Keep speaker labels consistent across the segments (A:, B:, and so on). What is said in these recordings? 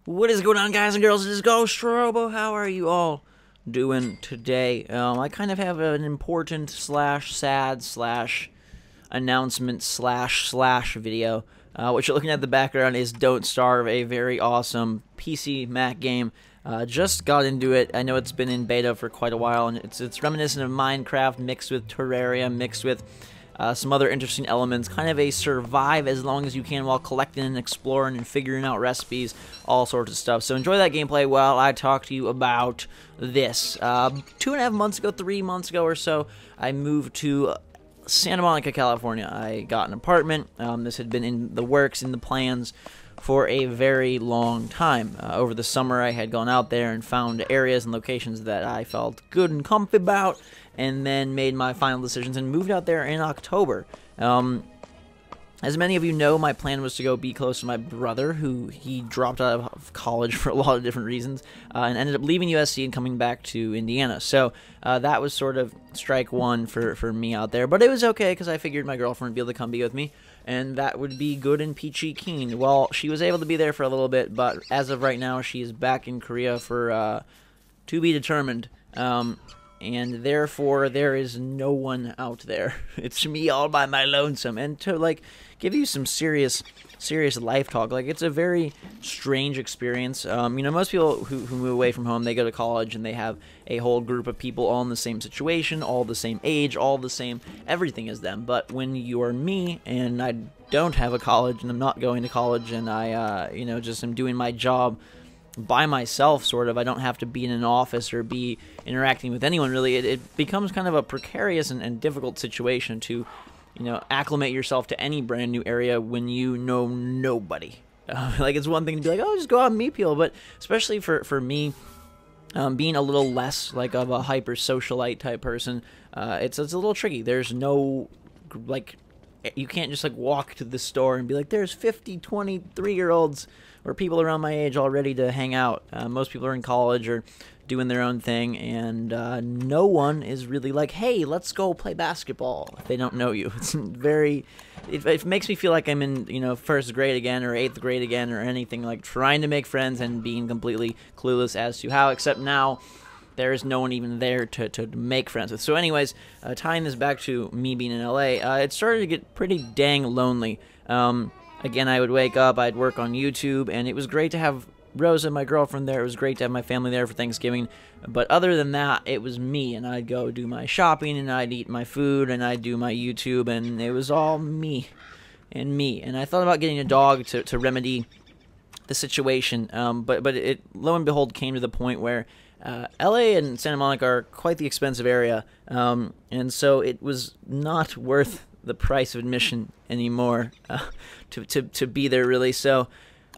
A: What is going on, guys and girls? It is GhostRobo. How are you all doing today? I kind of have an important sad announcement video. What you're looking at in the background is Don't Starve, a very awesome PC Mac game. Just got into it. I know it's been in beta for quite a while, and it's reminiscent of Minecraft mixed with Terraria, mixed with some other interesting elements, kind of a survive as long as you can while collecting and exploring and figuring out recipes, all sorts of stuff. So enjoy that gameplay while I talk to you about this. 2.5 months ago, 3 months ago or so, I moved to Santa Monica, California. I got an apartment. This had been in the works, in the plans for a very long time. Over the summer, I had gone out there and found areas and locations that I felt good and comfy about, and then made my final decisions and moved out there in October. As many of you know, my plan was to go be close to my brother, who he dropped out of college for a lot of different reasons, and ended up leaving USC and coming back to Indiana. So that was sort of strike one for me out there. But it was okay, because I figured my girlfriend would be able to come be with me, and that would be good and peachy keen. Well, she was able to be there for a little bit, but as of right now, she is back in Korea for to be determined. And therefore there is no one out there. It's me all by my lonesome. And to like give you some serious life talk, like it's a very strange experience. You know, most people who move away from home, they go to college and they have a whole group of people all in the same situation, all the same age, all the same everything as them. But when you are me and I don't have a college and I'm not going to college and I you know, just am doing my job by myself, sort of. I don't have to be in an office or be interacting with anyone, really. It becomes kind of a precarious and difficult situation to, you know, acclimate yourself to any brand new area when you know nobody. Like, it's one thing to be like, oh, just go out and meet people, but especially for me, being a little less like of a hyper socialite type person, it's a little tricky. There's no, like, you can't just like walk to the store and be like, there's 50, 23-year-olds or people around my age all ready to hang out. Most people are in college or doing their own thing, and no one is really like, hey, let's go play basketball, if they don't know you. It's very, it makes me feel like I'm in, you know, first grade again or 8th grade again or anything, like trying to make friends and being completely clueless as to how, except now there is no one even there to make friends with. So anyways, tying this back to me being in LA, it started to get pretty dang lonely. Again, I would wake up, I'd work on YouTube, and it was great to have Rosa, my girlfriend, there. It was great to have my family there for Thanksgiving. But other than that, it was me, and I'd go do my shopping, and I'd eat my food, and I'd do my YouTube, and it was all me and me. And I thought about getting a dog to remedy the situation, but it, lo and behold, came to the point where LA and Santa Monica are quite the expensive area, and so it was not worth the price of admission anymore to be there, really. So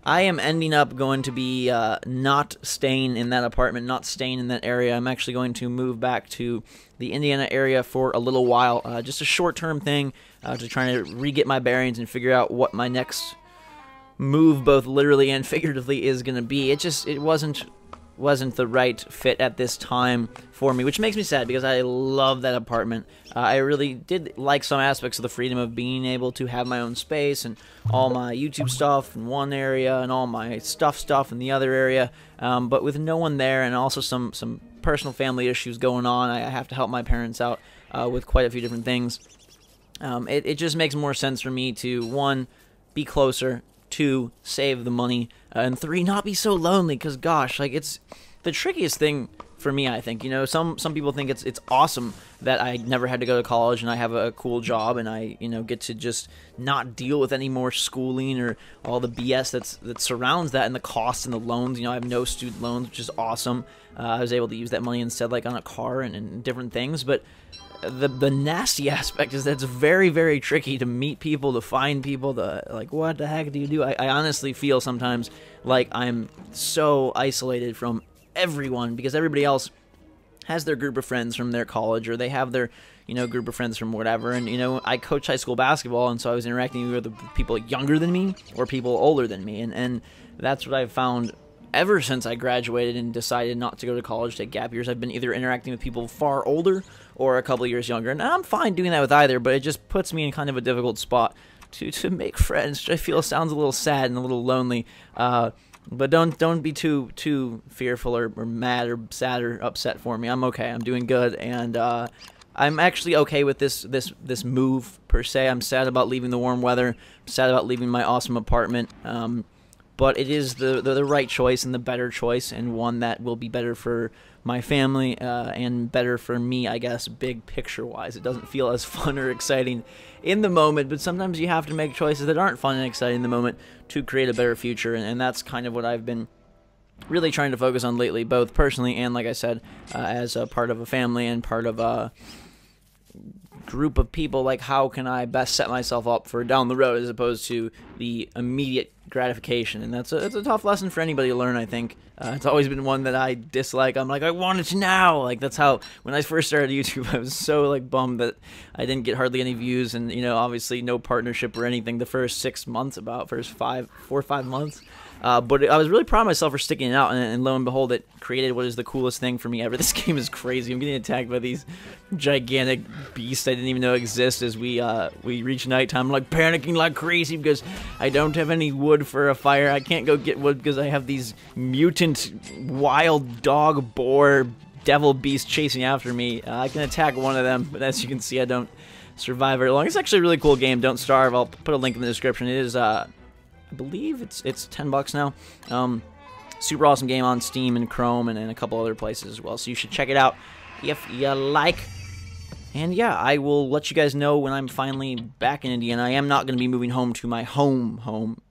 A: I am ending up going to be not staying in that apartment, not staying in that area. I'm actually going to move back to the Indiana area for a little while, just a short-term thing, to try to re-get my bearings and figure out what my next move, both literally and figuratively, is going to be. It wasn't the right fit at this time for me, which makes me sad because I love that apartment. I really did like some aspects of the freedom of being able to have my own space and all my YouTube stuff in one area and all my stuff in the other area, but with no one there, and also some personal family issues going on. I have to help my parents out with quite a few different things. It just makes more sense for me to, 1, be closer, 2, save the money, and 3, not be so lonely, because gosh, like, it's the trickiest thing for me, I think. You know, some people think it's awesome that I never had to go to college and I have a cool job and I, you know, get to just not deal with any more schooling or all the BS that surrounds that, and the costs and the loans. You know, I have no student loans, which is awesome. I was able to use that money instead, like on a car and different things, but the nasty aspect is that it's very, very tricky to meet people, to find people, to, like, what the heck do you do? I honestly feel sometimes like I'm so isolated from everyone, because everybody else has their group of friends from their college, or they have their, you know, group of friends from whatever. And, you know, I coach high school basketball, and so I was interacting with people younger than me or people older than me, and that's what I've found ever since I graduated and decided not to go to college, take gap years. I've been either interacting with people far older or a couple of years younger, and I'm fine doing that with either, but it just puts me in kind of a difficult spot to make friends, which I feel sounds a little sad and a little lonely. But don't be too fearful or mad or sad or upset for me. I'm okay. I'm doing good, and I'm actually okay with this move per se. I'm sad about leaving the warm weather. I'm sad about leaving my awesome apartment. But it is the right choice and the better choice, and one that will be better for my family and better for me, I guess, big picture-wise. It doesn't feel as fun or exciting in the moment, but sometimes you have to make choices that aren't fun and exciting in the moment to create a better future, and that's kind of what I've been really trying to focus on lately, both personally and, like I said, as a part of a family and part of a group of people. Like, how can I best set myself up for down the road as opposed to the immediate gratification? And it's a tough lesson for anybody to learn, I think. It's always been one that I dislike. I'm like, I want it now. Like, that's how, when I first started YouTube, I was so, like, bummed that I didn't get hardly any views and, you know, obviously no partnership or anything the first 6 months, first 4 or 5 months. But I was really proud of myself for sticking it out, and lo and behold, it created what is the coolest thing for me ever. This game is crazy. I'm getting attacked by these gigantic beasts I didn't even know exist as we reach nighttime. I'm like panicking like crazy because I don't have any wood for a fire. I can't go get wood because I have these mutant wild dog boar devil beasts chasing after me. I can attack one of them, but as you can see, I don't survive very long. It's actually a really cool game. Don't starve. I'll put a link in the description. It is I believe it's $10 now. Super awesome game on Steam and Chrome and a couple other places as well. So you should check it out if you like. And yeah, I will let you guys know when I'm finally back in Indiana. I am not going to be moving home to my home.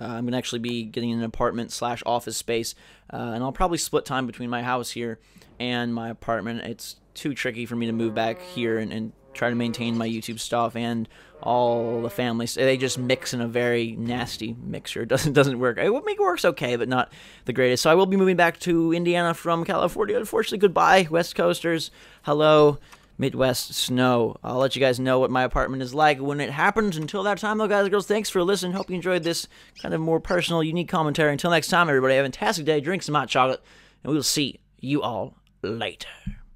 A: I'm going to actually be getting an apartment/office space, and I'll probably split time between my house here and my apartment. It's too tricky for me to move back here and try to maintain my YouTube stuff and all the families. They just mix in a very nasty mixture. It doesn't work. It works okay, but not the greatest. So I will be moving back to Indiana from California. Unfortunately, goodbye, West Coasters. Hello, Midwest snow. I'll let you guys know what my apartment is like when it happens. Until that time, though, guys and girls, thanks for listening. Hope you enjoyed this kind of more personal, unique commentary. Until next time, everybody, have a fantastic day. Drink some hot chocolate, and we will see you all later.